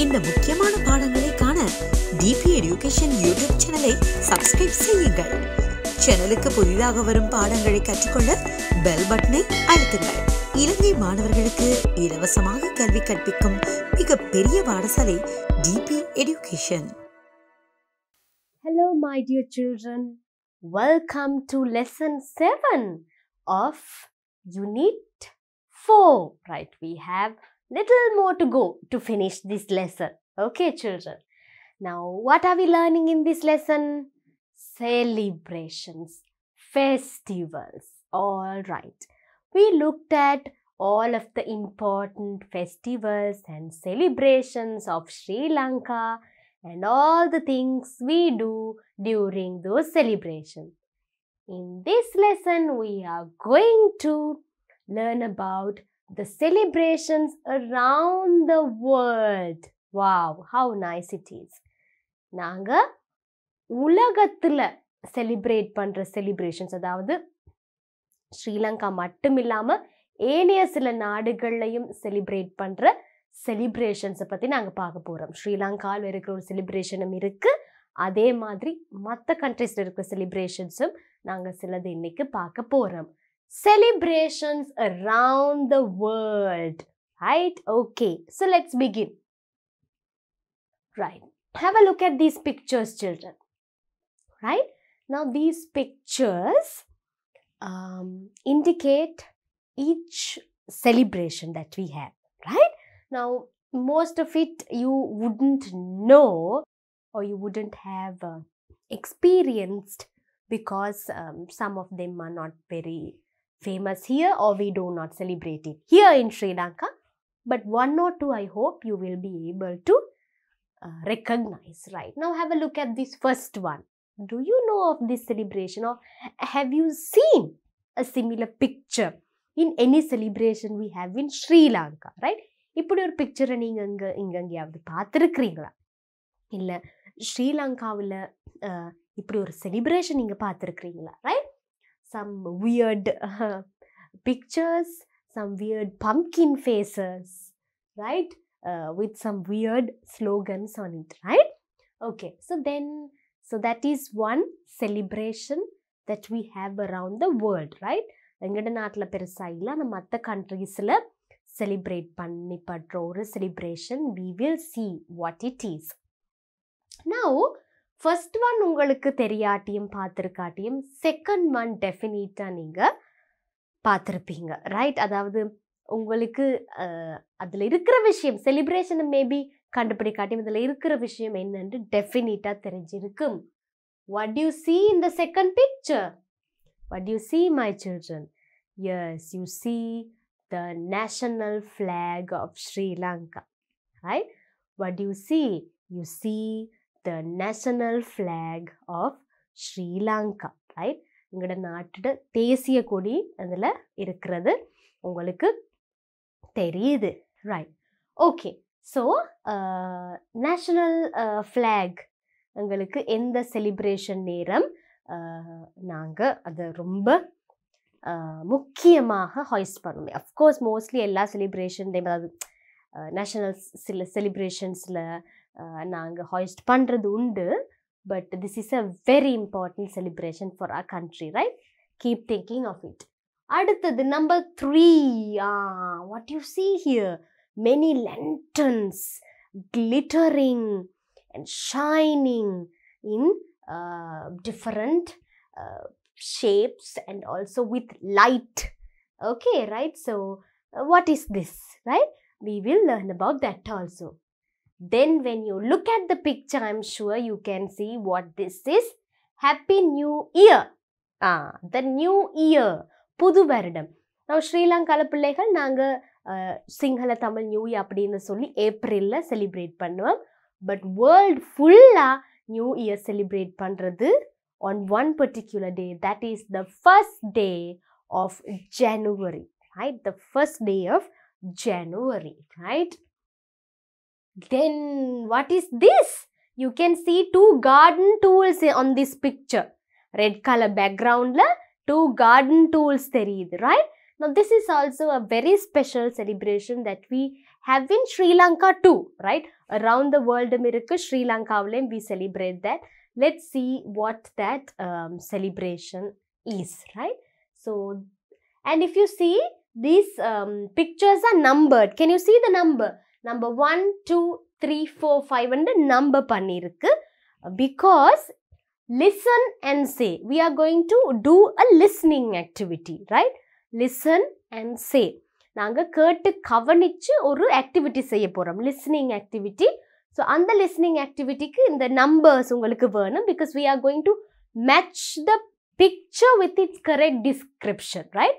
இந்த முக்கியமான பாடங்களை காண டிபி எடுகேஷன் யூடியூப் சேனலை சப்ஸ்கிரைப் செய்யுங்கள். சேனலுக்கு புதிதாக வரும் பாடங்களை கற்றுக்கொள்ள பெல் பட்டனை அழுத்துங்கள். இலங்கை மாணவர்களுக்கு இலவசமாக கல்வி கற்பிக்கும் மிகப்பெரிய பாடசாலை DP education. Hello my dear children, welcome to lesson 7 of unit 4. Right, we have little more to go to finish this lesson. Okay children, now what are we learning in this lesson? Celebrations, festivals. All right, we looked at all of the important festivals and celebrations of Sri Lanka and all the things we do during those celebrations. In this lesson, we are going to learn about the celebrations around the world. Wow, how nice it is. நாங்க உலகத்துல celebrate பண்ற celebrations, அதாவது ஸ்ரீலங்கா மட்டும் இல்லாம ஏனைய சில நாடுகள்லையும் celebrate பண்ற செலிப்ரேஷன்ஸை பற்றி நாங்கள் பார்க்க போகிறோம். ஸ்ரீலங்காவில் இருக்கிற ஒரு செலிப்ரேஷனும் இருக்குது, அதே மாதிரி மற்ற கண்ட்ரீஸில் இருக்கிற செலிப்ரேஷன்ஸும் நாங்கள் சிலது இன்னைக்கு பார்க்க போகிறோம். Celebrations around the world, right? Okay, so let's begin. Right, have a look at these pictures, children. Right, now these pictures indicate each celebration that we have, right? Now, most of it you wouldn't know or you wouldn't have experienced because some of them are not very famous here or we do not celebrate it here in Sri Lanka. But one or two I hope you will be able to recognize. Right, now have a look at this first one. Do you know of this celebration or have you seen a similar picture in any celebration we have in Sri Lanka? Right, இப்படி ஒரு பிக்சரை நீங்கள் இங்கே எங்கேயாவது பார்த்துருக்குறீங்களா? இல்லை ஸ்ரீலங்காவில் இப்படி ஒரு செலிப்ரேஷன் நீங்கள் பார்த்துருக்குறீங்களா? Right, some weird pictures, some weird pumpkin faces, right, with some weird slogans on it, right? Okay, so that is one celebration that we have around the world, right? எங்கட நாட்டில் பெருசாக இல்லை, நம்ம மற்ற கண்ட்ரீஸில் செலிப்ரேட் பண்ணி படுற ஒரு celebration. we will see what it is. now first one உங்களுக்கு தெரியாட்டியும் பார்த்துருக்காட்டியும் செகண்ட் ஒன் டெஃபினிட்டாக நீங்கள் பார்த்துருப்பீங்க, ரைட்? அதாவது உங்களுக்கு அதில் இருக்கிற விஷயம், செலிப்ரேஷனை மேபி கண்டுபிடிக்காட்டியும் இதில் இருக்கிற விஷயம் என்னன்னு டெஃபினிட்டாக தெரிஞ்சிருக்கும். what do you see in the second picture? what do you see, my children? yes, you see the national flag of Sri Lanka, right? what do you see? you see the national flag of Sri Lanka, right? எங்களோட நாட்டோட தேசிய கொடி அதில் இருக்கிறது உங்களுக்கு தெரியுது, right? Okay, so national flag எங்களுக்கு எந்த செலிப்ரேஷன் நேரம் நாங்கள் அதை ரொம்ப முக்கியமாக ஹாய்ஸ்ட் பண்ணுவோம். அஃப்கோர்ஸ் மோஸ்ட்லி எல்லா செலிப்ரேஷன்லேயும், அதாவது நேஷனல் சில செலிப்ரேஷன்ஸில் நாங்கள் ஹாய்ஸ்ட் பண்ணுறது உண்டு. But this is a very important celebration for our country, right? Keep thinking of it. அடுத்தது number 3. What you see here? many lanterns glittering and shining in different shapes and also with light. Okay, right? So what is this, right? We will learn about that also. Then when you look at the picture, I'm sure you can see what this is. Happy New Year. The New Year, புது வருடம். now ஸ்ரீலங்கால பிள்ளைகள் நாங்கள் Sinhala Tamil new year அப்படின்னு சொல்லி ஏப்ரலில் celebrate பண்ணுவோம். But world ஃபுல்லாக நியூ இயர் செலிப்ரேட் பண்ணுறது on one particular day, that is the first day of January, right? the first day of January, right? Then what is this? You can see 2 garden tools on this picture. Red color background la 2 garden tools theriyudu, right? Now this is also a very special celebration that we have in Sri Lanka too, right? Around the world Sri Lanka we celebrate that. Let's see what that celebration is, right? So, and if you see, these pictures are numbered. Can you see the number? Number 1, 2, 3, 4, 5 and number pannirukku. Because listen and say. We are going to do a listening activity, right? Listen and say. நாங்க கேட்டு கவனிச்சு ஒரு activity செய்ய போறோம், listening activity. So அந்த listening ஆக்டிவிட்டிக்கு இந்த numbers உங்களுக்கு வேணும். Because we are going to match the picture with its correct description, right?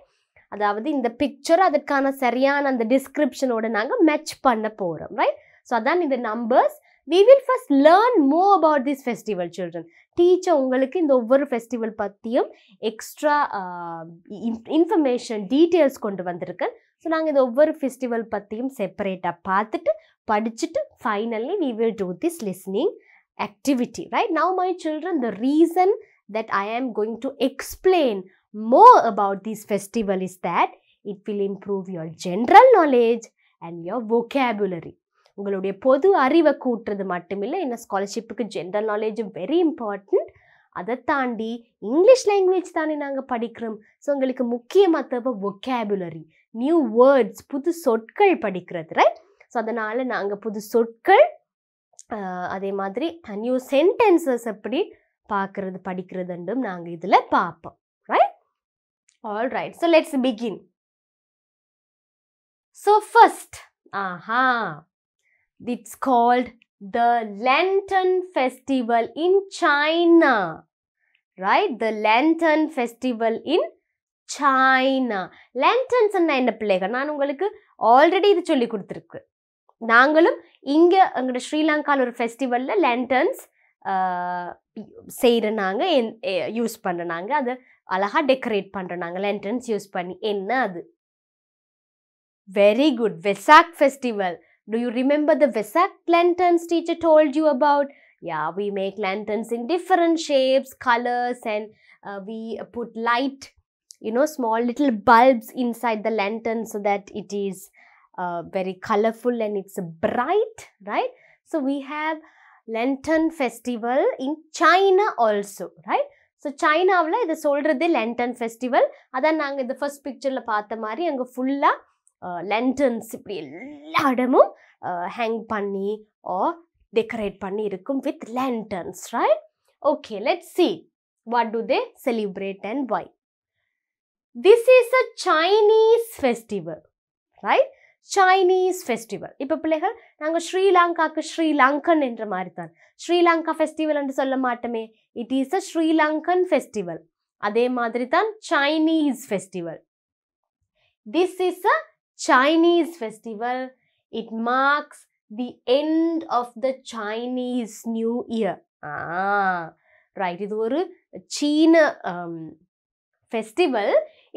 அதாவது இந்த பிக்சர் அதற்கான சரியான அந்த டிஸ்கிரிப்ஷனோட நாங்கள் மேட்ச் பண்ண போகிறோம், ரைட்? ஸோ அதான் இந்த numbers. We will first learn more about this festival, children. Teacher உங்களுக்கு இந்த ஒவ்வொரு ஃபெஸ்டிவல் பற்றியும் எக்ஸ்ட்ரா இன்ஃபர்மேஷன் டீட்டெயில்ஸ் கொண்டு வந்திருக்கேன். ஸோ நாங்கள் இந்த ஒவ்வொரு ஃபெஸ்டிவல் பற்றியும் செப்பரேட்டாக பார்த்துட்டு படிச்சுட்டு finally we will do this listening activity, right? Now my children, the reason that I am going to explain more about this festival is that it will improve your general knowledge and your vocabulary. உங்களுடைய பொது அறிவை கூட்டுறது மட்டுமில்லை, இந்த ஸ்காலர்ஷிப்புக்கு general நாலேஜும் very important. அதை தாண்டி English language தானே நாங்கள் படிக்கிறோம். ஸோ உங்களுக்கு முக்கியமாக தேவை vocabulary, நியூ வேர்ட்ஸ், புது சொற்கள் படிக்கிறது, ரைட்? ஸோ அதனால் நாங்கள் புது சொற்கள் அதே மாதிரி நியூ சென்டென்சஸ் எப்படி பார்க்குறது படிக்கிறதுண்டும் நாங்கள் இதில் பார்ப்போம், right? All right, so let's begin. So first, it's called the Lantern Festival in China, right? The Lantern Festival in China. Lanterns என்ன பிள்ளைகள், நான் உங்களுக்கு ஆல்ரெடி இது சொல்லி கொடுத்துருக்கு. நாங்களும் இங்கே எங்களோட ஸ்ரீலங்காவில் ஒரு ஃபெஸ்டிவலில் லேண்டர்ன்ஸ் செய்கிறனாங்க, யூஸ் பண்ணுறாங்க. அதை அழகாக டெக்கரேட் பண்ணுறாங்க லேண்டர்ன்ஸ் யூஸ் பண்ணி. என்ன அது? Very good, Vesak festival. Do you remember the Vesak lanterns teacher told you about? Yeah, we make lanterns in different shapes, colors, and we put light, small little bulbs inside the lantern so that it is very colorful and it's bright, right? So we have lantern festival in China also, right? So China-வில் இதை சொல்கிறது lantern festival. அதான் நாங்கள் இந்த first பிக்சரில் பார்த்த மாதிரி அங்கே ஃபுல்லாக lanterns இப்படி எல்லா இடமும் ஹேங் பண்ணி or decorate பண்ணி இருக்கும் with lanterns, right? Okay, let's see what do they celebrate and why. This is a Chinese festival, right? Chinese festival. இப்போ பிள்ளைகள் நாங்கள் ஸ்ரீலங்காக்கு ஸ்ரீலங்கன் என்ற மாதிரி தான் ஸ்ரீலங்கா ஃபெஸ்டிவல் என்று சொல்ல மாட்டோமே. It is a Sri Lankan festival. அதே மாதிரி தான் Chinese festival. This is a Chinese festival. It marks the end of the Chinese New Year. Right. இது ஒரு சீன festival.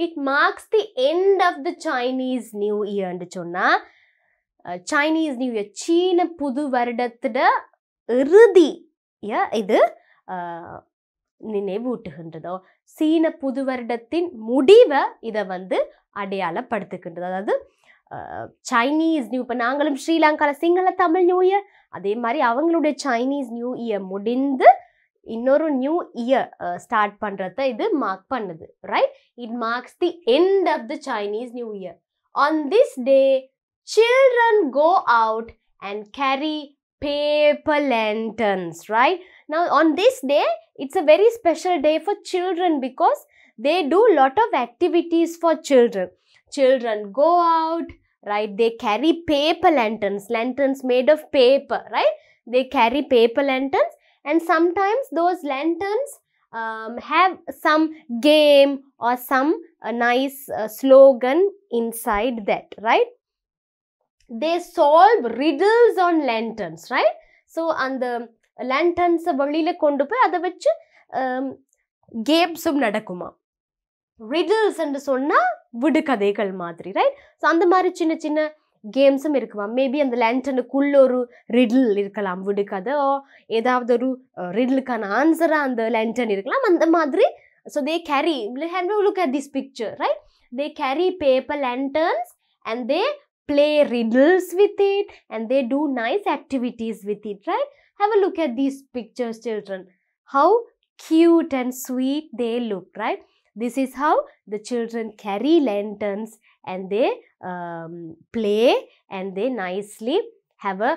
It marks the end of the Chinese New Year என்று சொன்னா Chinese New Year சீன புது வருடத்தோட இறுதி இது நினைவூட்டுகின்றதோ, சீன புது வருடத்தின் முடிவை இதை அடையாளப்படுத்துகின்றது. அதாவது சைனீஸ் நியூ, இப்போ நாங்களும் ஸ்ரீலங்காவில் சிங்கள தமிழ் நியூ இயர், அதே மாதிரி அவங்களுடைய சைனீஸ் நியூ இயர் முடிந்து இன்னொரு நியூ இயர் ஸ்டார்ட் பண்ணுறத இது மார்க் பண்ணுது, right? It marks the end of the Chinese new year. On this day children go out and carry paper lanterns, right? Now on this day it's a very special day for children because they do lot of activities for children. Children go out, right? They carry paper lanterns, lanterns made of paper, right? They carry paper lanterns, and sometimes those lanterns have some game or some nice slogan inside that, right? They solve riddles on lanterns, right? So அந்த lanterns வெளியில கொண்டு போய் அதை வச்சு கேம்ஸும் நடக்குமா. riddles என்று சொன்னா விடுகதைகள் மாதிரி, ரைட்? ஸோ அந்த மாதிரி சின்ன சின்ன கேம்ஸும் இருக்குமா. மேபி அந்த லேண்டனுக்குள்ள ஒரு ரிடில் இருக்கலாம், விடுகதை, ஏதாவது ஒரு ரிடிலுக்கான ஆன்சராக அந்த லேண்டன் இருக்கலாம், அந்த மாதிரி. So they carry, look at this picture, right? They carry paper லேண்டர்ன்ஸ் and they play riddles with it, and they do nice activities with it, right? Have a look at these pictures, children. How cute and sweet they look, right? This is how the children carry lanterns and they play and they nicely have a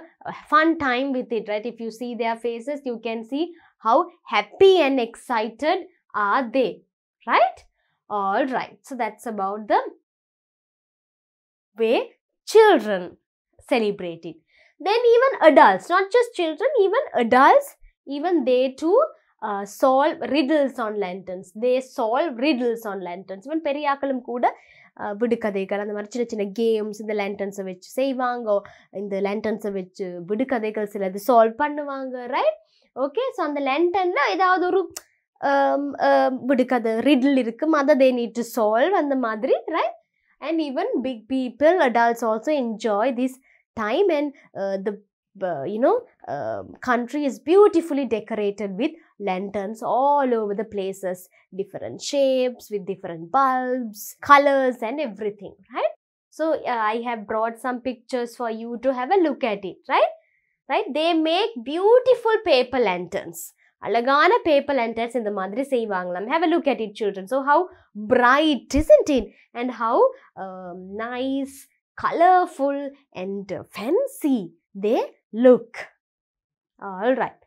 fun time with it, right? If you see their faces, you can see how happy and excited are they, right? All right. So that's about the way children celebrate it. Then even adults, not just children, even adults, even they too solve riddles on lanterns. They solve riddles on lanterns. Even பெரியாக்களும் கூட விடுகதைகள் அந்த மாதிரி சின்ன சின்ன games இந்த லேண்டன்ஸை வச்சு செய்வாங்க, இந்த லேண்டன்ஸை வச்சு விடுகதைகள் சிலது சால்வ் பண்ணுவாங்க, ரைட்? ஓகே, ஸோ அந்த லேண்டனில் ஏதாவது ஒரு விடுகதை ரிடில் இருக்கும், அதை they need to solve அந்த மாதிரி, right? And even big people, adults also enjoy this time, and the country is beautifully decorated with lanterns all over the places, different shapes with different bulbs, colors and everything, right? So I have brought some pictures for you to have a look at it, right? They make beautiful paper lanterns. Alagana paper lanterns in the madri seivanglam. Have a look at it, children. So how bright, isn't it? And how nice, colorful and fancy they look. All right.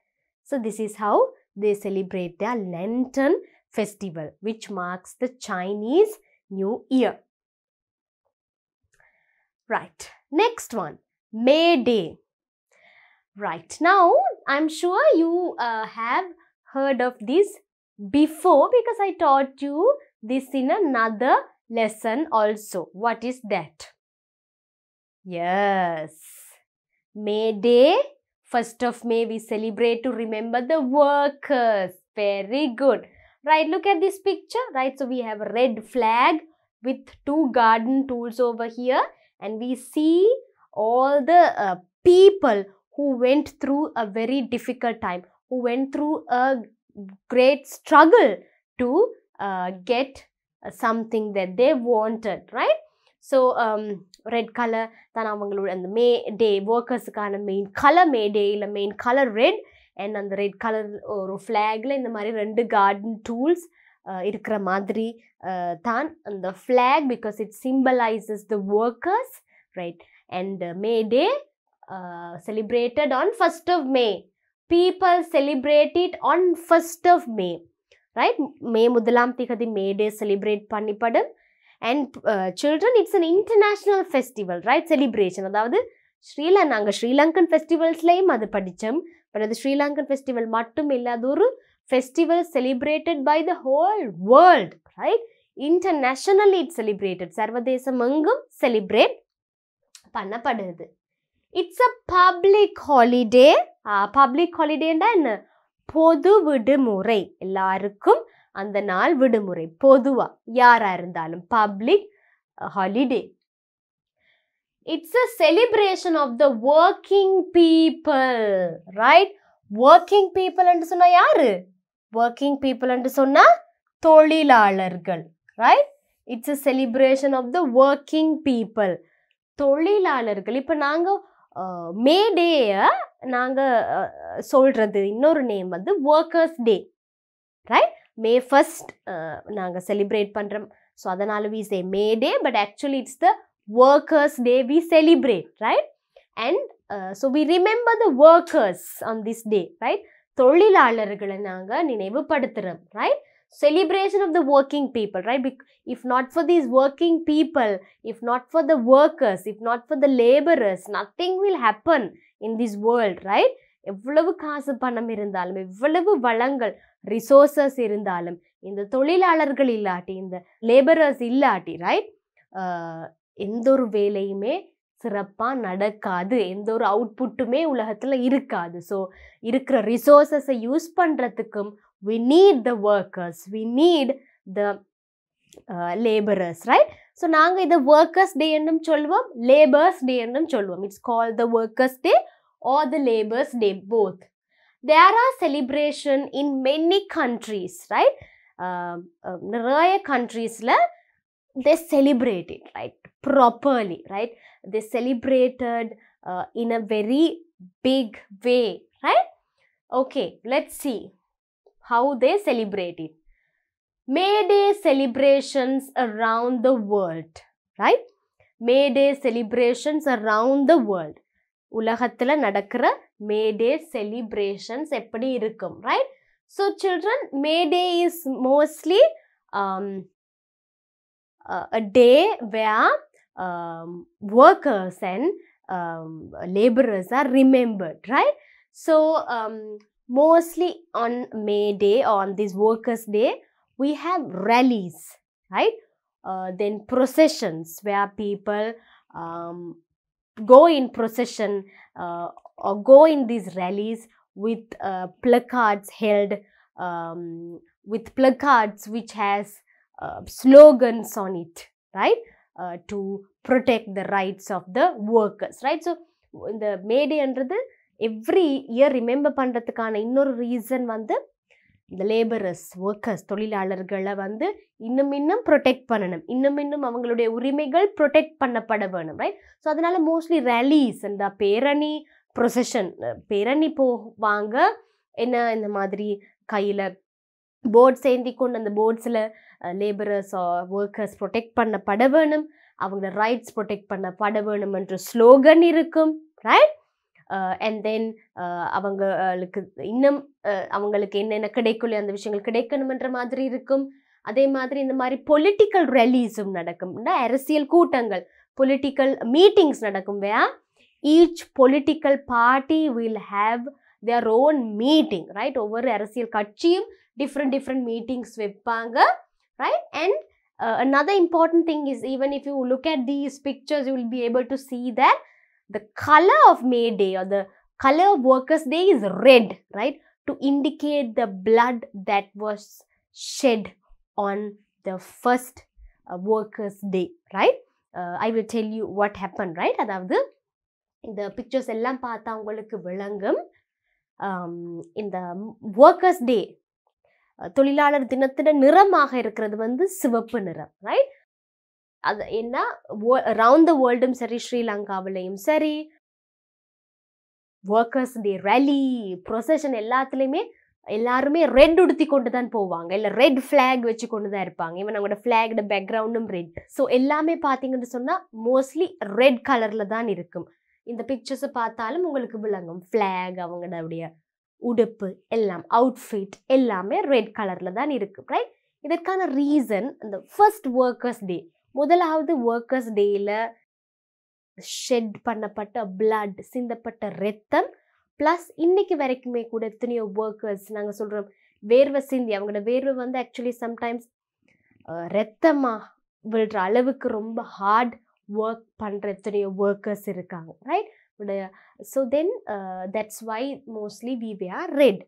So this is how they celebrate their Lantern Festival, which marks the Chinese New Year. Right. Next one, May Day. Right. Now, I'm sure you have heard of this before because I taught you this in another lesson also. What is that? Yes. May Day. 1st of May, we celebrate to remember the workers. Very good. Right, look at this picture. Right, so we have a red flag with 2 garden tools over here. And we see all the people who went through a very difficult time, who went through a great struggle to get something that they wanted, right? So, red color, then and the May Day workers kind of main color, May Day la main color red, and on the red color or flag la in the mari rendu garden tools irukra madri than on the flag because it symbolizes the workers, right? And May Day celebrated on 1st of May. People celebrate it on 1st of May, right? May mudalam tikadi May Day celebrate pannipadum. And children, it's an international festival, right? Celebration. அதாவது நாங்கள் ஸ்ரீலங்கன் ஃபெஸ்டிவல்ஸ்லேயும் அது படித்தோம். But அது Sri Lankan festival மட்டும் இல்லாத ஒரு festival celebrated by the whole world, right? Internationally it celebrated. சர்வதேசம் எங்கும் செலிப்ரேட் பண்ணப்படுது. It's a public holiday. Public ஹாலிடேன்னா என்ன? பொது விடுமுறை. எல்லாருக்கும் அந்த நாள் விடுமுறை பொதுவா யாரா இருந்தாலும் public holiday. It's a celebration of the working people, right? working people என்று சொன்னா யாரு? working people என்று சொன்னா தொழிலாளர்கள், right? it's a celebration of the working people, தொழிலாளர்கள். இப்போ நாங்க மே டேயை நாங்க சொல்றது இன்னொரு நேம் வந்து workers day, right? May 1st நாங்கள் செலிப்ரேட் பண்ணுறோம். ஸோ அதனால் we say May Day, but actually it's the Workers' Day we celebrate, right? And so we remember the workers on this day, right? தொழிலாளர்களை நாங்கள் நினைவுபடுத்துகிறோம், right? Celebration of the working people, right? If not for these working people, if not for the workers, if not for the laborers, nothing will happen in this world, right? எவ்வளவு காசு பணம் இருந்தாலும், எவ்வளவு வளங்கள் resources இருந்தாலும், இந்த தொழிலாளர்கள் இல்லாட்டி, இந்த லேபரர்ஸ் இல்லாட்டி, ரைட், எந்த ஒரு வேலையுமே சிறப்பாக நடக்காது, எந்த ஒரு அவுட்புட்டுமே உலகத்தில் இருக்காது. ஸோ இருக்கிற ரிசோர்ஸஸை யூஸ் பண்ணுறதுக்கும் we need the workers, we need the laborers, right? So நாங்கள் இதை workers day என்னும் சொல்லுவோம், labors day என்னும் சொல்லுவோம். It's called the workers day or the labor's day, both. There are celebration in many countries, right? நிறைய countries they celebrate it, right? properly, right? They celebrated in a very big way, right? Okay, let's see how they celebrate it. May Day celebrations around the world, right? May Day celebrations around the world. உலகத்துல நடக்கிற May Day celebrations எப்படி இருக்கும், right? So children, May Day is mostly a day where workers and laborers are remembered, right? So mostly on May Day, on this Workers' Day, we have rallies, right? Then processions where people go in procession or go in these rallies with placards held, with placards which has slogans on it, right? To protect the rights of the workers, right? So இந்த May Day-ன்றது every year remember பண்ணுறதுக்கான இன்னொரு reason வந்து இந்த labourers, workers, தொழிலாளர்களை வந்து இன்னும் protect பண்ணணும், இன்னும் அவங்களுடைய உரிமைகள் ப்ரொடெக்ட் பண்ணப்பட வேணும், ரைட்? ஸோ அதனால மோஸ்ட்லி ரேலீஸ், இந்த பேரணி, ப்ரொசஷன், பேரணி போவாங்க, என்ன இந்த மாதிரி கையில் போர்ட்ஸ் ஏந்தி கொண்டு அந்த போர்ட்ஸில் லேபரர்ஸ் ஒர்க்கர்ஸ் ப்ரொடெக்ட் பண்ணப்பட வேணும், அவங்களோட ரைட்ஸ் ப்ரொடெக்ட் பண்ணப்பட வேணும் என்ற ஸ்லோகன் இருக்கும், ரைட்? அண்ட் தென் அவங்களுக்கு இன்னும் அவங்களுக்கு என்னென்ன கிடைக்கலையோ அந்த விஷயங்கள் கிடைக்கணுமென்ற மாதிரி இருக்கும். அதே மாதிரி இந்த மாதிரி பொலிட்டிக்கல் ரேலீஸும் நடக்கும், அரசியல் கூட்டங்கள், பொலிட்டிக்கல் மீட்டிங்ஸ் நடக்கும். Where each political party will have their own meeting, right? ஒவ்வொரு அரசியல் கட்சியும் டிஃப்ரெண்ட் மீட்டிங்ஸ் வைப்பாங்க, right? And another important thing is, even if you look at these pictures, you will be able to see that the color of May Day or the color of Workers' Day is red, right? To indicate the blood that was shed on the first Workers' Day, right? I will tell you what happened, right? அதாவது இந்த pictures எல்லாம் பார்த்தா உங்களுக்கு விளங்கும். இந்த Workers' Day, தொழிலாளர் தினத்தின நிறமாக இருக்கிறது வந்து சிவப்பு நிறம், ரைட்? அது என்ன, அரவுண்ட் த வேர்ல்டும் சரி, ஸ்ரீலங்காவிலையும் சரி, ஒர்க்கர்ஸ் டே ரேலி, ப்ரொசஷன் எல்லாத்துலேயுமே எல்லாருமே ரெட் உடுத்தி கொண்டு தான் போவாங்க, இல்லை ரெட் ஃப்ளாக் வச்சு கொண்டு தான் இருப்பாங்க. ஈவன் அவங்களோட ஃப்ளாகோட பேக்ரவுண்டும் ரெட். ஸோ எல்லாமே பார்த்தீங்கன்னு சொன்னால் மோஸ்ட்லி ரெட் கலரில் தான் இருக்கும். இந்த பிக்சர்ஸை பார்த்தாலும் உங்களுக்கு விளங்கும், ஃப்ளாக், அவங்களோட உடுப்பு எல்லாம், அவுட்ஃபிட் எல்லாமே ரெட் கலரில் தான் இருக்கும், ரைட்? இதற்கான ரீசன், இந்த ஃபர்ஸ்ட் ஒர்க்கர்ஸ் டே, முதலாவது ஒர்க்கர்ஸ் டேயில் ஷெட் பண்ணப்பட்ட பிளட், சிந்தப்பட்ட ரத்தம், ப்ளஸ் இன்னைக்கு வரைக்குமே கூட எத்தனையோ ஒர்க்கர்ஸ், நாங்கள் சொல்கிறோம் வேர்வை சிந்தி, அவங்களோட வேர்வை வந்து ஆக்சுவலி சம்டைம்ஸ் ரத்தமாக விழுற அளவுக்கு ரொம்ப ஹார்ட் ஒர்க் பண்ணுற எத்தனையோ ஒர்க்கர்ஸ் இருக்காங்க, right? So then that's why mostly we wear red.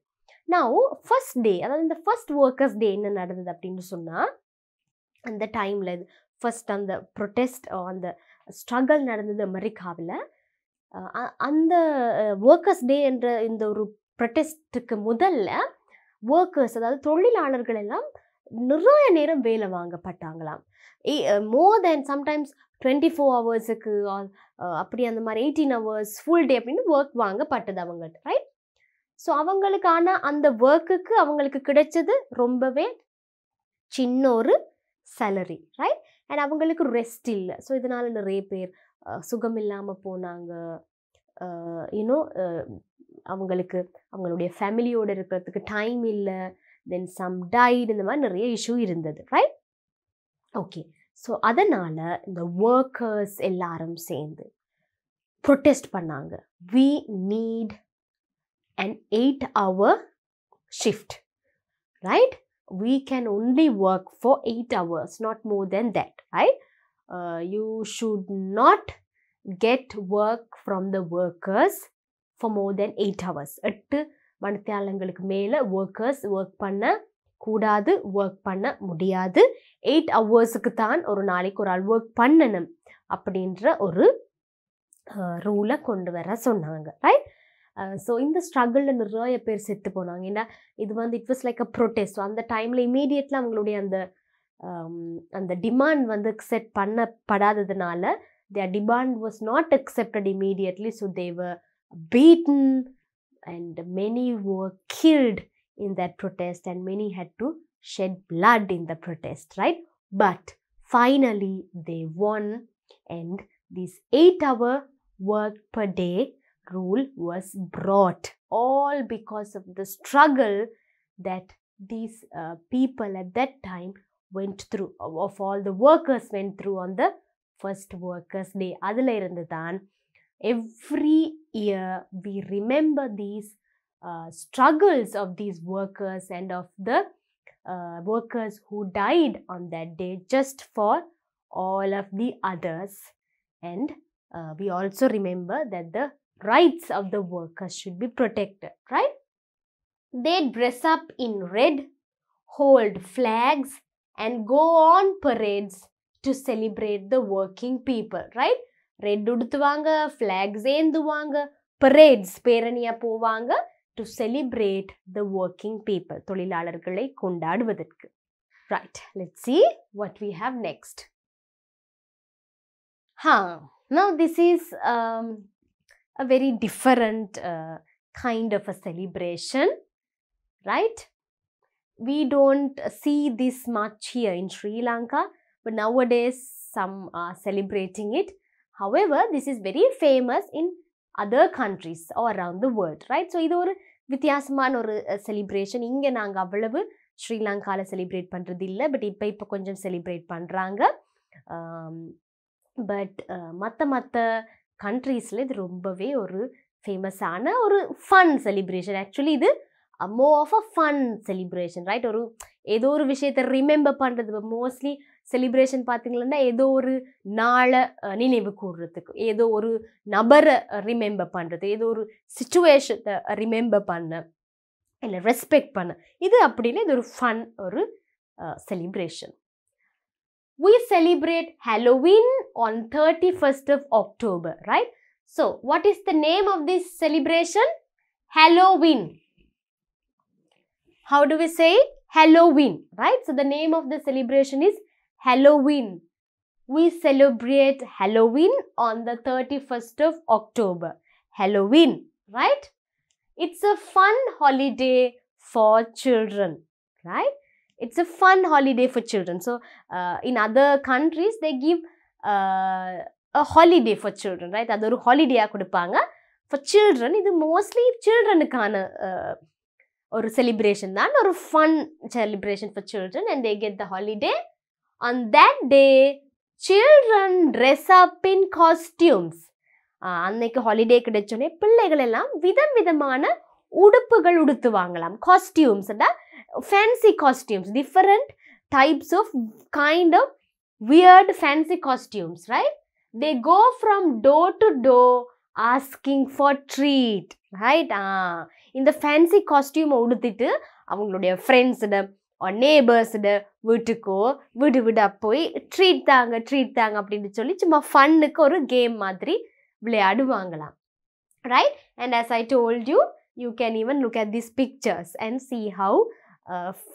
Now first day, அதாவது இந்த ஃபர்ஸ்ட் ஒர்க்கர்ஸ் டே என்ன நடந்தது அப்படின்னு சொன்னால், அந்த டைமில் ஃபர்ஸ்ட் அந்த ப்ரொட்டெஸ்ட், அந்த ஸ்ட்ரகிள் நடந்தது அமெரிக்காவில். அந்த ஒர்க்கர்ஸ் டே என்ற இந்த ஒரு ப்ரொட்டெஸ்ட்டுக்கு முதல்ல ஒர்க்கர்ஸ், அதாவது தொழிலாளர்கள் எல்லாம் நிறைய நேரம் வேலை வாங்கப்பட்டாங்களாம். மோர் தென் சம்டைம்ஸ் 24 ஹவர்ஸுக்கு அப்படி அந்த மாதிரி 18 ஹவர்ஸ் ஃபுல் டே அப்படின்னு ஒர்க் வாங்கப்பட்டது அவங்கள்ட்ட, ரைட்? ஸோ அவங்களுக்கான அந்த ஒர்க்குக்கு அவங்களுக்கு கிடைச்சது ரொம்பவே சின்ன ஒரு சேலரி, ரைட்? அண்ட் அவங்களுக்கு ரெஸ்ட் இல்லை. ஸோ இதனால் நிறைய பேர் சுகம் இல்லாமல் போனாங்க, யூனோ, அவங்களுக்கு அவங்களுடைய ஃபேமிலியோடு இருக்கிறதுக்கு டைம் இல்லை, தென் சம் டைட், இந்த மாதிரி நிறைய இஷ்யூ இருந்தது, ரைட்? ஓகே, ஸோ அதனால் இந்த ஒர்க்கர்ஸ் எல்லாரும் சேர்ந்து ப்ரொட்டெஸ்ட் பண்ணாங்க. We need an 8-hour shift, right? We can only work for 8 hours, not more than that, right? You should not get work from the workers for more than 8 hours. 8 மணித்தியாலங்களுக்கு மேலே workers work பண்ண கூடாது, work பண்ண முடியாது. 8 ஹவர்ஸுக்கு தான் ஒரு நாளைக்கு ஒரு ஆள் ஒர்க் பண்ணணும் அப்படின்ற ஒரு ரூலை கொண்டு வர சொன்னாங்க, ரைட்? ஸோ இந்த ஸ்ட்ரகிளில் நிறைய பேர் செத்து போனாங்க. ஏன்னா இது வந்து it was like a protest. So அந்த டைமில் இமீடியட்லாம் அவங்களுடைய அந்த அந்த டிமாண்ட் வந்து அக்செப்ட் பண்ணப்படாததுனால their demand was not accepted immediately, so they were beaten and many were killed in that protest and many had to shed blood in the protest, right? But finally they won, and this 8-hour work per day rule was brought, all because of the struggle that these people at that time went through, of all the workers went through on the first workers day. Adula irundhan every year we remember these struggles of these workers and of the workers who died on that day just for all of the others. And we also remember that the rights of the workers should be protected, right? They dress up in red, hold flags and go on parades to celebrate the working people, right? Red udutuvanga, flags enduvanga, parades peraniya povanga to celebrate the working people, tholilalargalai kondaduvathukku. Right, let's see what we have next. Now this is a very different kind of a celebration, right? We don't see this much here in Sri Lanka, but nowadays some are celebrating it. However, this is very famous in other countries all around the world, right? So, இது ஒரு வித்தியாசமான ஒரு celebration. இங்கே நாங்கள் அவ்வளவு ஸ்ரீலங்காவில் celebrate பண்ணுறது இல்லை, பட் இப்போ கொஞ்சம் செலிப்ரேட் பண்ணுறாங்க. பட் மற்ற கண்ட்ரீஸில் இது ரொம்பவே ஒரு ஃபேமஸான ஒரு ஃபன் செலிப்ரேஷன். ஆக்சுவலி இது more of a fun celebration, right? ஒரு ஏதோ ஒரு விஷயத்தை ரிமெம்பர் பண்ணுறது. மோஸ்ட்லி செலிப்ரேஷன் பார்த்தீங்கன்னா ஏதோ ஒரு நாளை நினைவு கூறுறதுக்கு, ஏதோ ஒரு நபரை ரிமெம்பர் பண்ணுறது, ஏதோ ஒரு சிச்சுவேஷனை ரிமெம்பர் பண்ண, இல்லை ரெஸ்பெக்ட் பண்ண, இது அப்படின்னு இது ஒரு ஃபன் ஒரு celebration. We celebrate Halloween on 31st of October, right? So, what is the name of this celebration? Halloween. How do we say it? Halloween, right? So, the name of the celebration is Halloween. We celebrate Halloween on the 31st of October. Halloween, right? It's a fun holiday for children, right? It's a fun holiday for children. So, in other countries, they give a holiday for children, right? That's a holiday kudupanga. For children, இது mostly childrenக்கான ஒரு celebration தான், ஒரு fun celebration for children, and they get the holiday. On that day, children dress up in costumes. அன்னைக்கு holiday கிடைச்சோன்னே பிள்ளைகள் எல்லாம் விதம் விதமான உடுப்புகள் உடுத்து வாங்கலாம். Costumes, fancy costumes, different types of kind of weird fancy costumes, right? They go from door to door asking for treat, right? இந்த fancy costume உடுத்திட்டு அவங்களுடைய ஃப்ரெண்ட்ஸோட நேபர்ஸோட வீட்டுக்கோ வீடு வீடாக போய் ட்ரீட் தாங்க அப்படின்னு சொல்லி சும்மா ஃபன்னுக்கு ஒரு கேம் மாதிரி விளையாடுவாங்களாம், right? And as I told you, you can even look at these pictures and see how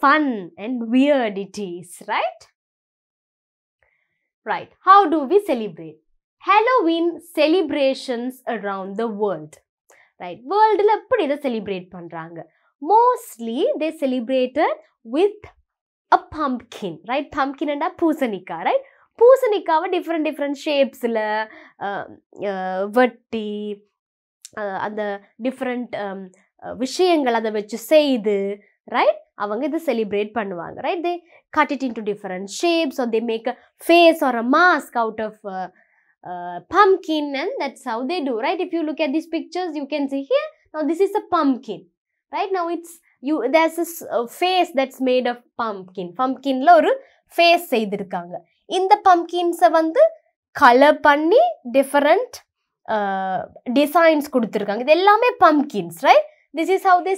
fun and weird it is, right? Right. How do we celebrate Halloween celebrations around the world? Right. World la eppadi idha celebrate பண்றாங்க? Mostly they celebrated with a pumpkin, right? Pumpkin and a பூசணிக்கா, right? பூசணிக்காவை different shapes la வெட்டி அந்த different விஷயங்கள் அதை வச்சு செய்து, right? அவங்க இதை celebrate பண்ணுவாங்க, right? They cut it into different shapes, or they make a face or a mask out of pumpkin, and that's how they do, right? If you look at these pictures, you can see here, now this is a pumpkin, right? Now there's this face that's made of pumpkin la oru face செய்திருக்காங்க. இந்த pumpkins வந்து colour பண்ணி different designs கொடுத்திருக்காங்க. இது எல்லாமே pumpkins, right? This is how they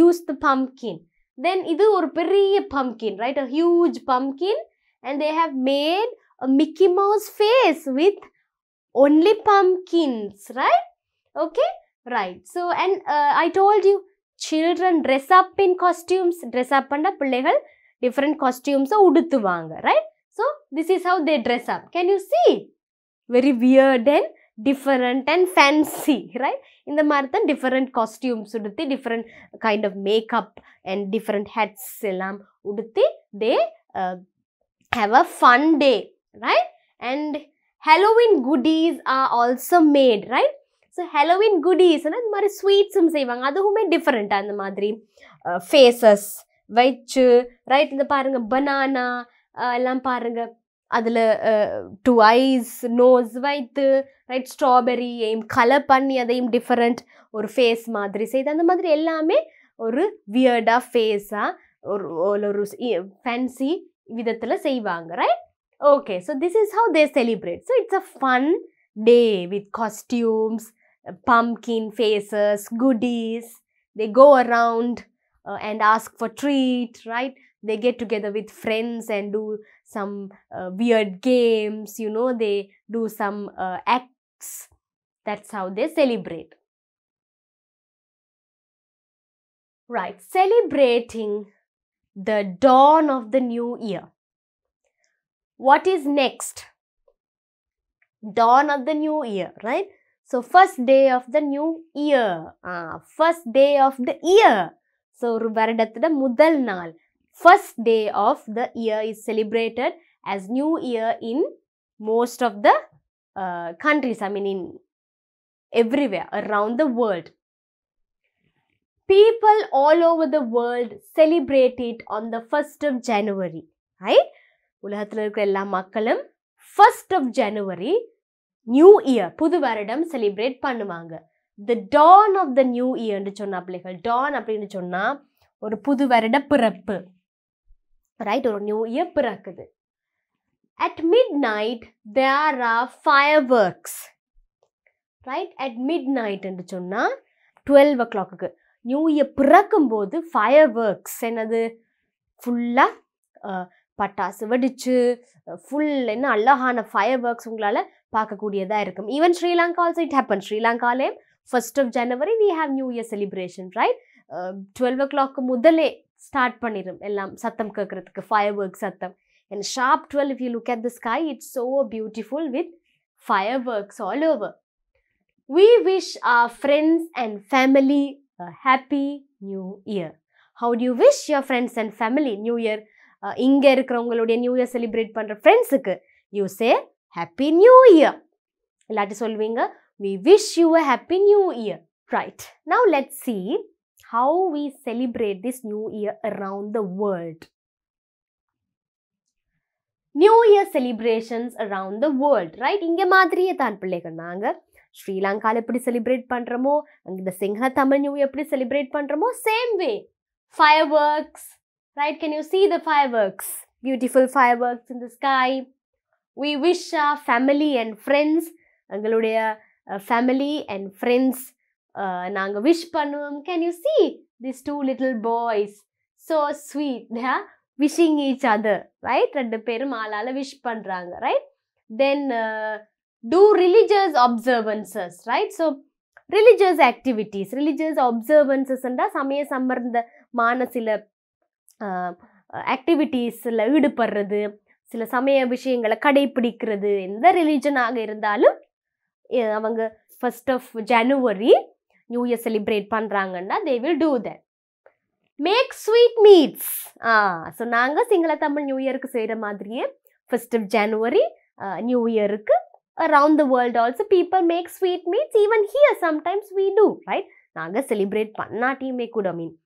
use the pumpkin. Then இது ஒரு பெரிய pumpkin, right? A huge pumpkin, and they have made a Mickey Mouse face with only pumpkins, right? Okay, right. So, and I told you, children dress up in costumes. Dress up பண்ண பிள்ளைகள் different costumes udutuvanga, right? So this is how they dress up. Can you see? Very weird and different and fancy, right? In the marathon different costumes uduthi, different kind of makeup and different hats ellam uduthi, they have a fun day, right? And Halloween goodies are also made, right? So Halloween goodies and the mari sweets seivanga, aduhume different and the madri faces vechu, right? இந்த பாருங்க banana எல்லாம் பாருங்க அதில் 2 eyes nose வைத்து, right, strawberry colour பண்ணி அதையும் different ஒரு face மாதிரி செய்து, அந்த மாதிரி எல்லாமே ஒரு வியர்டாக ஃபேஸாக ஒரு ஃபேன்சி விதத்தில் செய்வாங்க, right? Okay, so this is how they celebrate. So it's a fun day with costumes, pumpkin faces, goodies. They go around and ask for treat, right? They get together with friends and do some weird games, you know, they do some acts. That's how they celebrate. Right, celebrating the dawn of the new year. What is next? Dawn of the new year, right? So first day of the new year. First day of the year. So ஒரு வருடத்தோட முதல் நாள், first day of the year is celebrated as new year in most of the countries, I mean in everywhere around the world. People all over the world celebrate it on the 1st of January, right? உலகத்தில் இருக்கிற எல்லா மக்களும் 1st of January new year, புது வருடம் celebrate பண்ணுவாங்க. த Don of the new இயர்னு சொன்னா பிள்ளைகள், Don அப்படின்னு சொன்னா ஒரு புது வருட பிறப்பு, ரைட்? ஒரு நியூ இயர் பிறக்குது. At midnight there are fireworks, right? At midnight என்று சொன்னா 12 o'clock நியூ இயர் பிறக்கும் போது ஃபயர் ஒர்க்ஸ் என்னது, ஃபுல்லாக பட்டாசு வெடிச்சு ஃபுல் என்ன அழகான ஃபயர் ஒர்க்ஸ் உங்களால் பார்க்கக்கூடியதாக இருக்கும். Even Sri Lanka also it happen. ஸ்ரீலங்காலே 1st of January we have new year celebration, right? 12 o'clock முதலே ஸ்டார்ட் பண்ணிடும் எல்லாம் சத்தம் கேட்கறதுக்கு, ஃபயர் ஒர்க் சத்தம். And sharp 12, if you look at the sky, it's so beautiful with fireworks all over. We wish our friends and family a happy new year. How do you wish your friends and family new year? இங்க இருக்கிறவங்களுடைய new year celebrate பண்ற ஃப்ரெண்ட்ஸுக்கு you say happy new year. இல்லாட்டி சொல்வீங்க we wish you a happy new year. Right, now let's see how we celebrate this new year around the world. New Year celebrations around the world, right? இங்க மாதிரியே தான் பிள்ளைகள், நாங்க ஸ்ரீலங்கால எப்படி celebrate பண்றோமோ, அங்க சிங்கள தமிழ் நியூ இயர் எப்படி செலிப்ரேட் பண்றோமோ, same way fireworks, right? Can you see the fireworks? Beautiful fireworks in the sky. We wish our family and friends, எங்களுடைய family and friends நாங்க wish பண்ணுவோம். Can you see these 2 little boys? So sweet, they are wishing each other, right? ரெண்டு பேரும் ஆளால wish பண்றாங்க, right? Then do religious observances, right? So religious activities, religious observances and சமய சம்பந்தமான சில ஆக்டிவிட்டீஸில் ஈடுபடுறது, சில சமய விஷயங்களை கடைபிடிக்கிறது. எந்த ரிலீஜனாக இருந்தாலும் அவங்க 1st of January new year celebrate பண்ணுறாங்கன்னா they will do that. Make sweet meats. So நாங்கள் சிங்கள தமிழ் நியூ இயருக்கு செய்கிற மாதிரியே 1st of January நியூ இயருக்கு around the world also people make sweet meats. Even here sometimes we do, right? நாங்கள் celebrate பண்ணாட்டியுமே கூட, மீன்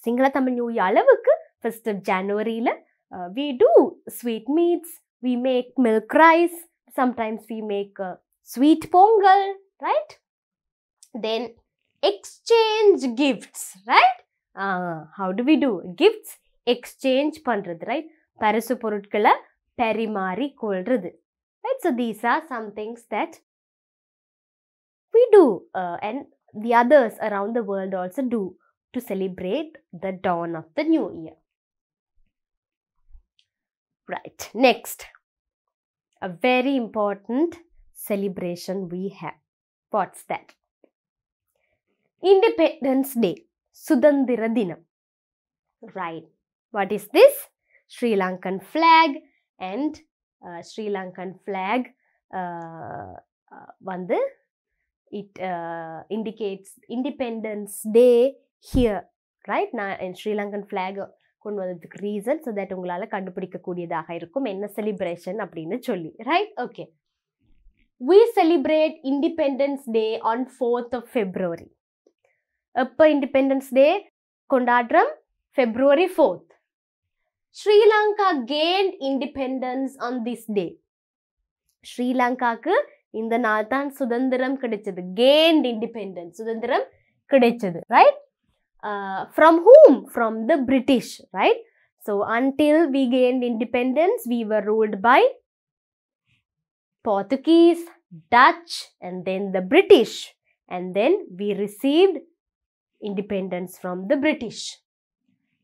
Sinhala Tamil new year அளவுக்கு 1st of January-ல we do sweet meats, we make milk rice, sometimes we make sweet pongal, right? Then exchange gifts, right? How do we do gifts? Exchange பண்றது, right? பரிசு பொருட்களை பரிமாறி கொள்றது, right? So these are some things that we do and the others around the world also do to celebrate the dawn of the new year. Right, next, a very important celebration we have. What's that? Independence Day, Sudandhira Dinam. Right, What is this? Sri Lankan flag. And Sri Lankan flag வந்து it indicates Independence Day here, right? நான் Sri Lankan flag கொண்டு வந்ததுக்கு reason so that உங்களால் கண்டுபிடிக்கக்கூடியதாக இருக்கும் என்ன celebration அப்படின்னு சொல்லி, right? Okay. We celebrate Independence Day on 4th of February. எப்போ Independence Day கொண்டாடுறோம்? February 4th. Sri Lanka gained independence on this day. Sri Lankaக்கு இந்த நாள் தான் சுதந்திரம் கிடைச்சது. Gained independence. சுதந்திரம் கிடைச்சது, right? From whom? From the British, right? So until we gained independence, we were ruled by Portuguese, Dutch, and then the British. And then we received independence from the British.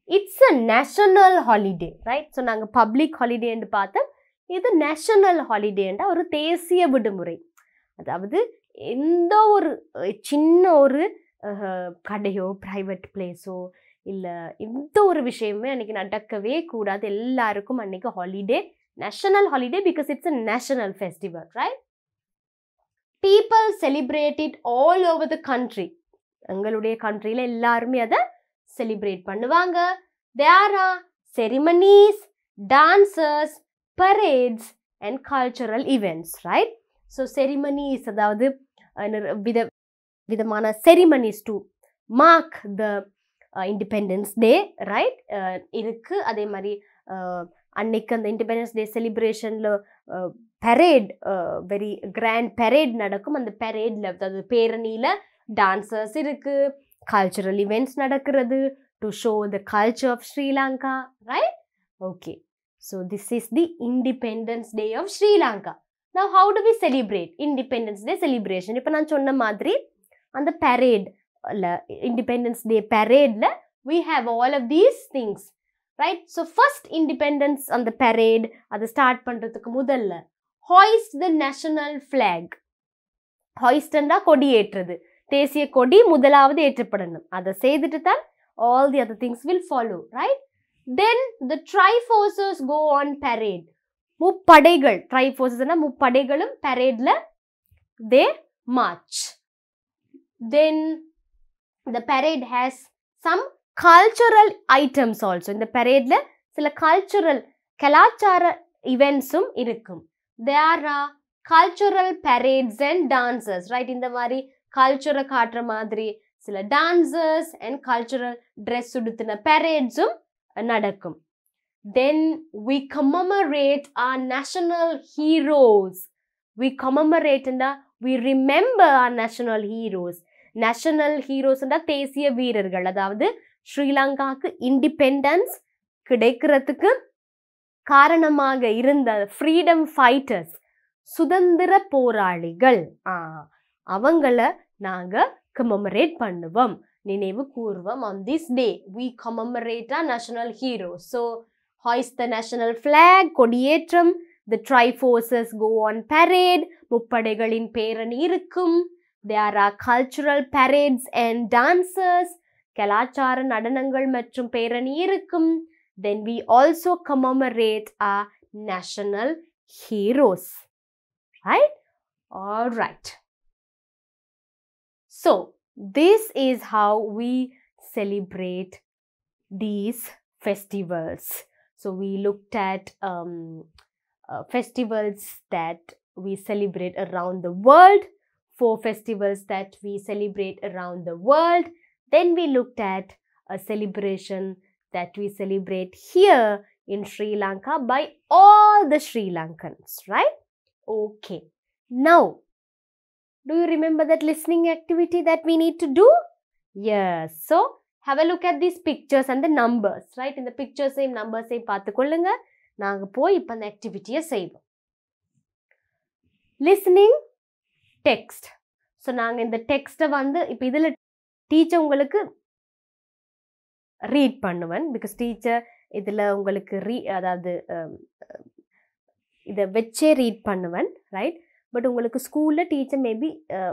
It's a national holiday, right? So நாங்க public holiday என்று பார்த்தோம். இது national holiday என்ற ஒரு தேசிய விடுமுறை. அதாவது எந்த ஒரு சின்ன ஒரு கடையோ ப்ரைவேட் பிளேஸோ இல்லை எந்த ஒரு விஷயமே அன்றைக்கி நடக்கவே கூடாது. எல்லாருக்கும் அன்றைக்கி holiday, national holiday, because it's a national festival, right? People celebrate it all over the country. எங்களுடைய கண்ட்ரியில் எல்லாருமே அதை செலிப்ரேட் பண்ணுவாங்க. There are ceremonies, dancers, parades and cultural events, right? So ceremonies அதாவது விதமான ceremonies to mark the Independence Day, right? இருக்கு. அதே மாதிரி அன்னைக்கு அந்த இண்டிபெண்டன்ஸ் டே செலிப்ரேஷனில் பரேட், வெரி கிராண்ட் பரேட் நடக்கும். அந்த பரேடில் அதாவது பேரணியில் டான்சர்ஸ் இருக்கு, கல்ச்சுரல் இவெண்ட்ஸ் நடக்கிறது to show the culture of Sri Lanka, right? Okay, so this is the independence day of Sri Lanka. Now how do we celebrate Independence Day celebration? இப்போ நான் சொன்ன மாதிரி அந்த parade, Independence Day parade, we have all of these things, right? So first independence on the parade, அது start பண்றதுக்கு முதல்ல hoist the national flag. hoist ண்டா கொடி ஏற்றுறது, தேசிய கொடி முதலாவது ஏற்றப்படணும். அதை செய்துட்டு தான் all the other things will follow, right? Then the tri-forces go on parade. முப்படைகள், ட்ரைஃபோர்ஸஸ்னா முப்படைகளும் பரேட்ல they march. Then the parade has some cultural items also. இந்த பரேட்ல சில கலாச்சார இவெண்ட்ஸும் இருக்கும். There are cultural parades and dancers, right? இந்த மாதிரி கல்ச்சுரை காட்டுற மாதிரி சில டான்சர்ஸ் அண்ட் கல்ச்சுரல் ட்ரெஸ் உடுத்தின பரேட்ஸும் நடக்கும். Then we commemorate our national heroes. We commemorate and we remember our national heroes. National heroes and தேசிய வீரர்கள், அதாவது ஸ்ரீலங்காக்கு இண்டிபெண்டன்ஸ் கிடைக்கிறதுக்கு காரணமாக இருந்த ஃப்ரீடம் ஃபைட்டர்ஸ், சுதந்திர போராளிகள், அவங்கள நாங்க commemorate பண்ணுவோம், நினைவு கூர்வோம். On this day we commemorate our national heroes. So hoist the national flag, கொடியேற்றம், the tri-forces go on parade, முப்படைகளின் பேரணி இருக்கும். There are cultural parades and dancers, கலாச்சார நடனங்கள் மற்றும் பேரணி இருக்கும். Then we also commemorate our national heroes, right? All right. So this is how we celebrate these festivals. So we looked at festivals that we celebrate around the world, 4 festivals that we celebrate around the world. Then we looked at a celebration that we celebrate here in Sri Lanka by all the Sri Lankans, right? Okay. Now, do you remember that listening activity that we need to do? Yes. So have a look at these pictures and the numbers, right? In the pictures same numbers same பார்த்துக்கொள்ளுங்க. நாங்க போய் இப்ப அந்த activity செய்வோம். Listening text. So நாங்க இந்த text வந்து இப்ப இதுல டீச்சர் உங்களுக்கு ரீட் பண்ணுவேன், பிகாஸ் டீச்சர் இதுல உங்களுக்கு அதாவது இதை வச்சே ரீட் பண்ணுவேன், ரைட்? பட் உங்களுக்கு ஸ்கூல்ல டீச்சர் மேபி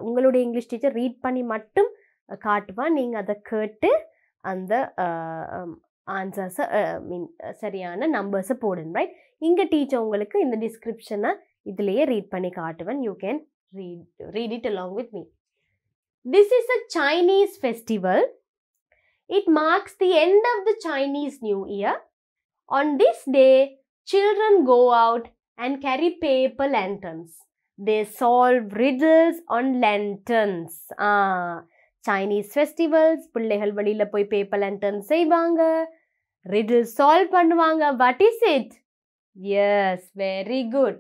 உங்களுடைய இங்கிலீஷ் டீச்சர் ரீட் பண்ணி மட்டும் காட்டுவான். நீங்கள் அதை கேட்டு அந்த answers சரியான numbers போடுங்க, right? இங்க டீச்சர் உங்களுக்கு இந்த டிஸ்கிரிப்ஷனை இதுலயே ரீட் பண்ணி காட்டுவேன். You can read it along with me. This is a Chinese festival. It marks the end of the Chinese New Year. On this day, children go out and carry paper lanterns. They solve riddles on lanterns. Chinese festivals, பிள்ளைகள் வெளியில போய் paper lanterns செய்வாங்க, riddles solve பண்ணுவாங்க. What is it? Yes, very good.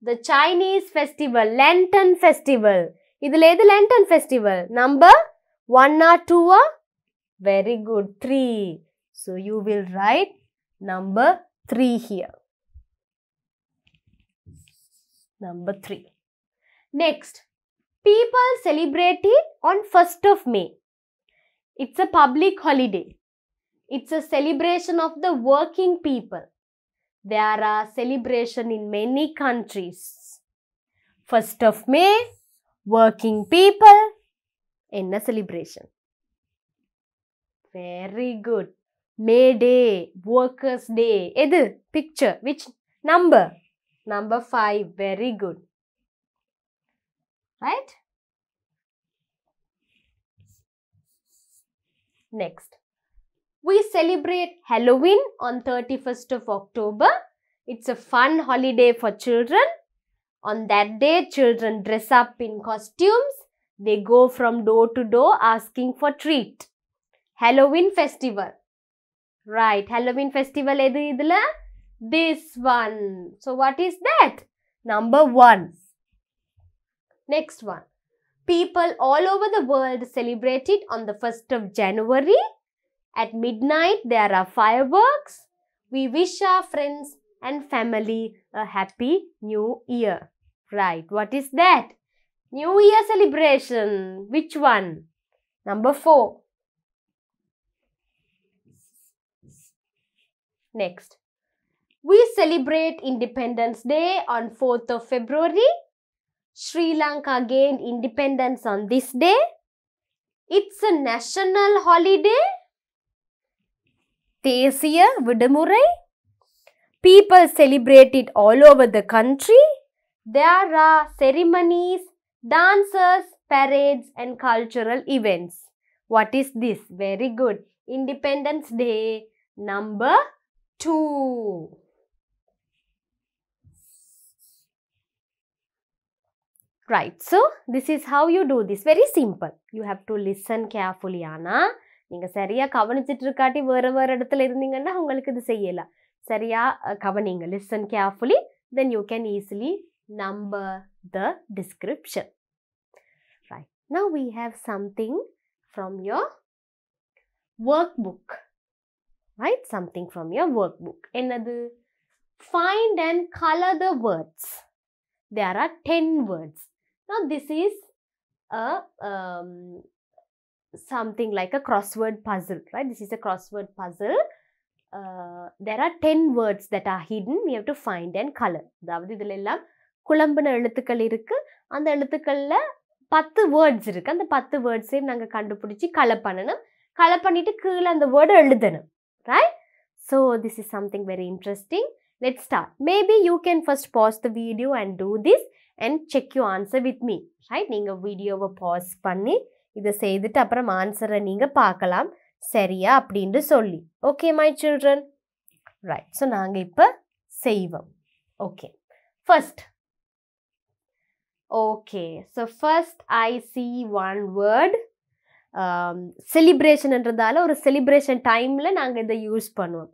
The Chinese festival, Lantern Festival. இதுல எது Lantern Festival? Number 1 or 2 or? Very good, 3. So you will write number 3 here. Number 3. Next, people celebrate it on 1st of May. It's a public holiday. It's a celebration of the working people. There are celebrations in many countries. 1st of May, working people, in a celebration. Very good. May Day, Workers' Day. Edu, picture, which number? Number 5, very good. Right? Next, we celebrate Halloween on 31st of October. It's a fun holiday for children. On that day, children dress up in costumes. They go from door to door asking for treat. Halloween festival. Right, Halloween festival edu idla? This one. So what is that? Number 1. Next one. People all over the world celebrate it on the 1st of January. At midnight, there are fireworks. We wish our friends and family a happy new year. Right, what is that? New Year celebration. Which one? Number 4. Next, we celebrate Independence Day on 4th of February. Sri Lanka gained independence on this day. It's a national holiday. Thesiya Vidamurai. People celebrate it all over the country. There are ceremonies, dances, parades and cultural events. What is this? Very good. Independence Day, number 2. Right, so this is how you do this. Very simple. You have to listen carefully. Ana, நீங்க சரியா கவனிச்சிட்டு இருக்காட்டி வேற இடத்துல இருந்தீங்கன்னா உங்களுக்கு இது செய்யலாம். சரியா கவனிங்க. Listen carefully. Then you can easily number the description. Right. Now we have something from your workbook. Right? Something from your workbook. Enadu? Find and color the words. There are 10 words. Now this is a something like a crossword puzzle, right? This is a crossword puzzle. There are 10 words that are hidden. We have to find and color. அதாவது இதில் எல்லாம் குழம்பின எழுத்துக்கள் இருக்கு. அந்த எழுத்துக்கள்ல 10 words இருக்கு. அந்த 10 வேர்ட்ஸையும் நாங்கள் கண்டுபிடிச்சி கலர் பண்ணணும். கலர் பண்ணிட்டு கீழே அந்த வேர்டை எழுதணும். Right? So this is something very interesting. Let's start. Maybe you can first pause the video and do this and check your answer with me. Right? நீங்க வீடியோவை pause பண்ணி இதை செய்துட்டு அப்புறம் ஆன்சரை நீங்க பார்க்கலாம். சரியா அப்படின்னு சொல்லி. Okay my children? Right. So நாங்க இப்ப செய்வோம். Okay. First. Okay. So first I see one word. Celebration என்றதால ஒரு celebration timeல நாங்க இதை யூஸ் பண்ணுவோம்.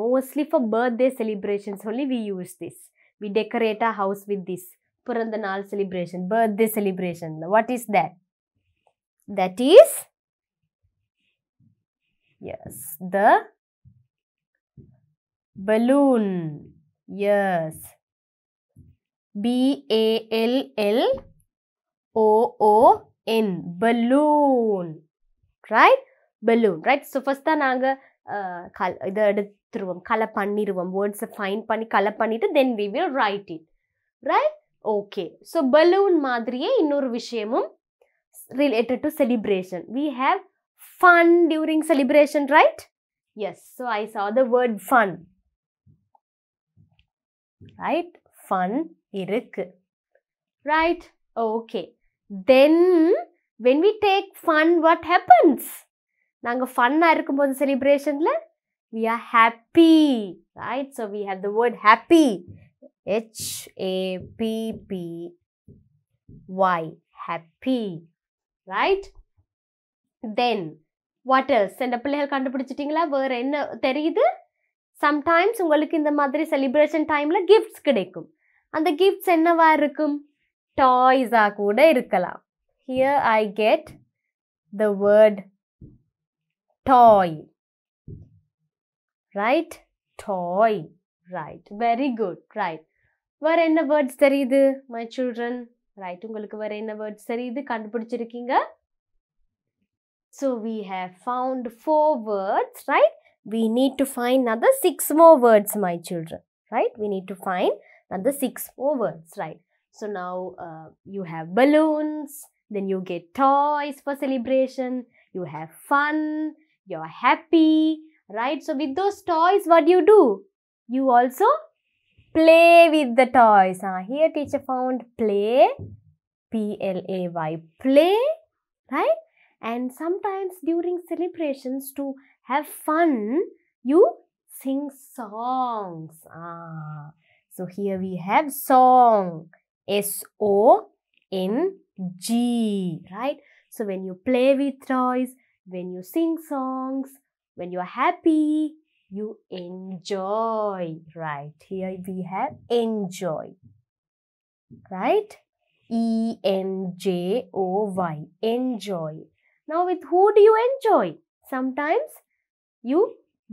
Mostly for birthday celebrations only we use this. We decorate our house with this. பிறந்த நாள் celebration, birthday celebration. What is that? That is, yes, the balloon. Yes. B-A-L-L-O-O-N. Balloon. Right? Balloon. Right? So first தான் நாங்க இதை எடுத்துருவோம், colour பண்ணிடுவோம், வேர்ட்ஸை find பண்ணி colour பண்ணிட்டு then we will write it. Right? Okay. So balloon மாதிரியே இன்னொரு விஷயமும் related to celebration. We have fun during celebration, right? Yes, so I saw the word fun. Right? Fun irukku. Right? Okay. Then, when we take fun, what happens? Nanga fun ah irukumbodhu celebration la, we are happy. Right? So, we have the word happy. H-A-P-P-Y. Happy. Right? Then, what else? And பிள்ளைகள் கண்டுபிடிச்சிட்டீங்களா? வேற என்ன தெரியுது? Sometimes உங்களுக்கு இந்த மாதிரி celebration timeல gifts கிடைக்கும். அந்த gifts என்னவா இருக்கும்? Toys ஆ கூட இருக்கலாம். Here I get the word toy. Right? Toy. Right. Very good. Right. வேற என்ன words தெரியுது? My children. Right. உங்களுக்கு வேற என்ன words தெரியுது? கண்டுபிடிச்சிருக்கீங்க? So we have found 4 words, right? We need to find another 6 more words, my children, right? We need to find another 6 more words, right? So now you have balloons, then you get toys for celebration, you have fun, you're happy, right? So with those toys, what do? You also play with the toys. Here teacher found play, P-L-A-Y, play, right? And sometimes during celebrations to have fun, you sing songs. So here we have song, S-O-N-G, right? So when you play with toys, when you sing songs, when you are happy, you enjoy, right? Here we have enjoy, right? E-N-J-O-Y, enjoy. Now with who do you enjoy? Sometimes you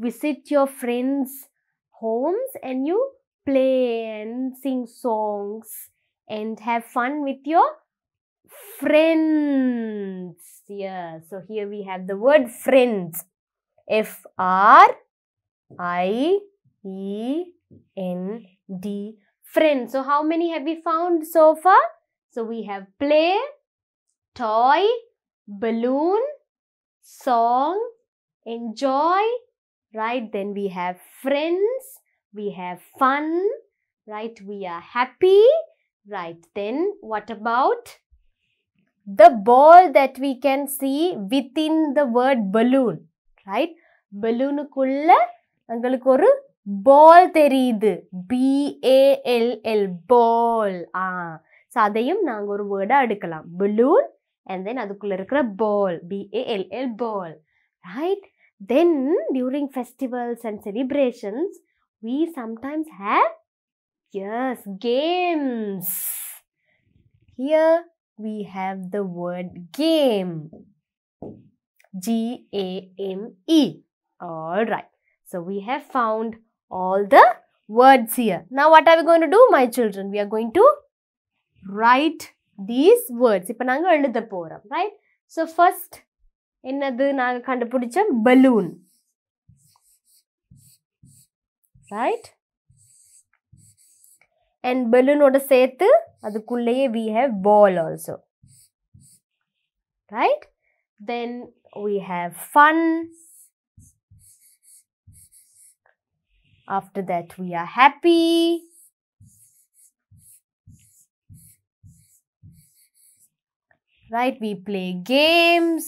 visit your friends' homes and you play and sing songs and have fun with your friends. Yeah, so here we have the word friends. F-R-I-E-N-D, friends. So how many have we found so far? So we have play, toy, balloon, song, enjoy, right? Then we have friends, we have fun, right? We are happy, right? Then what about the ball that we can see within the word balloon, right? Balloon kulla angalukku oru ball theriyudu, B-A-L-L, ball. So adayum naanga oru word edukalam, balloon and then adukulla irukra ball, B-A-L-L, ball, right? Then during festivals and celebrations, we sometimes have, yes, games. Here we have the word game, G-A-M-E. All right. So we have found all the words here. Now what are we going to do, my children? We are going to write these words. இப்போ நாங்க எழுத போறோம், right? So first என்னது நாங்க கண்டுபிடிச்ச balloon, right? And balloon ஓட சேர்த்து அதுக்குள்ளேயே we have ball also, right? Then we have fun. After that we are happy. Right, we play games.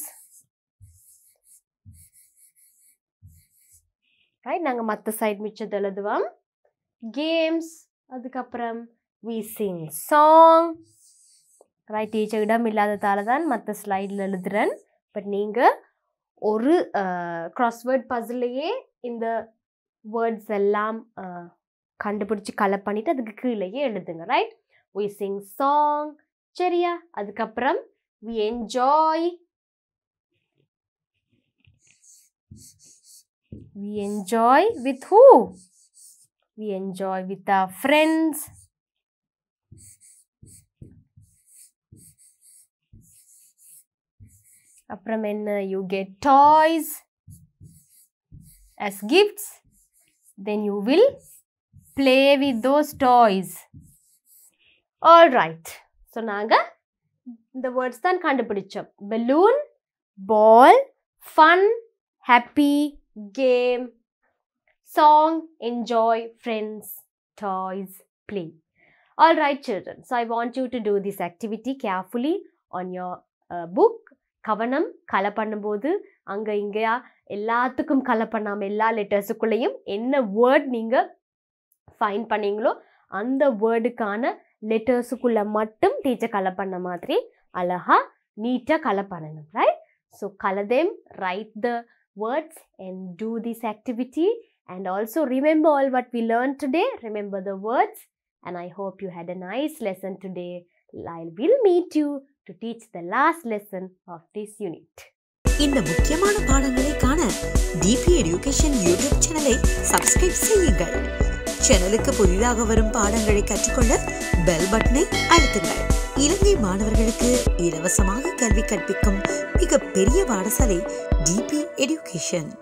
Right, நாங்க மத்த சைடு மிச்சது எழுதுவோம். Games, அதுக்கப்புறம் we sing song. Right, teacher இடம் இல்லாததால தான் மற்ற ஸ்லைடில் எழுதுறேன். பட் நீங்கள் ஒரு crossword puzzleலையே இந்த வேர்ட்ஸ் எல்லாம் கண்டுபிடிச்சி கலெக்ட் பண்ணிவிட்டு அதுக்கு கீழேயே எழுதுங்க. ரைட், we sing song, சரியா? அதுக்கப்புறம் we enjoy. We enjoy with who? We enjoy with our friends. அப்புறம் என்ன? You get toys as gifts. Then you will play with those toys. All right. So நாங்க இந்த words தான் கண்டுபிடிச்சோம். Balloon, ball, fun, happy, game, song, enjoy, friends, toys, play. All right, children. So I want you to do this activity carefully on your book. கவனம் கலை பண்ணும்போது அங்கே இங்கேயா எல்லாத்துக்கும் கலை பண்ணாமல் எல்லா லெட்டர்ஸுக்குள்ளேயும் என்ன வேர்ட் நீங்கள் ஃபைண்ட் பண்ணீங்களோ அந்த வேர்டுக்கான லெட்டர்ஸுக்குள்ளே மட்டும் டீச்சர் கலை பண்ண மாதிரி அழகாக நீட்டாக கலை பண்ணணும், right? So colour them, write the words and do this activity, and also remember all what we learned today. Remember the words, and I hope you had a nice lesson today. I will meet you to teach the last lesson of this unit. இந்த முக்கியமான பாடங்களை காண DP education YouTube சேனலை subscribe செய்யுங்கள். சேனலுக்கு புதிதாக வரும் பாடங்களை கற்றுக்கொள்ள பெல் பட்டனை அழுத்துங்கள். இலங்கை மாணவர்களுக்கு இலவசமாக கல்வி கற்பிக்கும் மிகப்பெரிய பாடசாலை டிபி எடுகேஷன்.